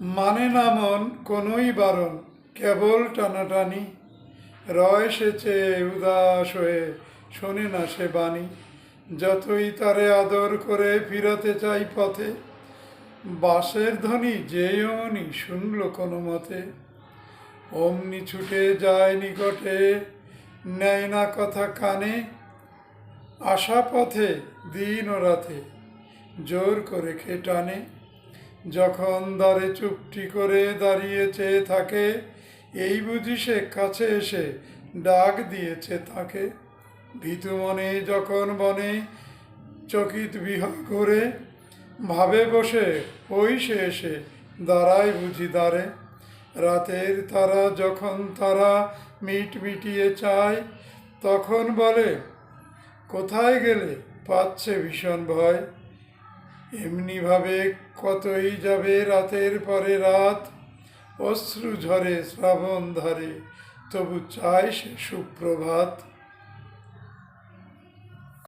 মানে না মন কোনোই বারণ, কেবল টানাটানি। রয় সেচে উদাস হয়ে শোনে না সে বাণী। যতই তারে আদর করে ফিরাতে চাই পথে, বাঁশের ধ্বনি যেই অমনি শুনল কোনো মতে। অমনি ছুটে যায় নিকটে, নেয় না কথা কানে। আশা পথে দিন ও রাতে জোর করে টানে। যখন দ্বারে চুপটি করে দাঁড়িয়ে চেয়ে থাকে, এই বুঝি সে কাছে এসে ডাক দিয়েছে তাকে। ভীতু মনে যখন বনে চকিত বিহয় করে, ভাবে বসে ওই সে এসে দাঁড়ায় বুঝি দ্বারে। রাতের তারা যখন তারা মিটিয়ে চায়, তখন বলে কোথায় গেলে, পাচ্ছে ভীষণ ভয়। এমনিভাবে কতই যাবে রাতের পরে রাত, অশ্রু ঝরে শ্রাবণ ধারে, তবু চায় সে সুপ্রভাত।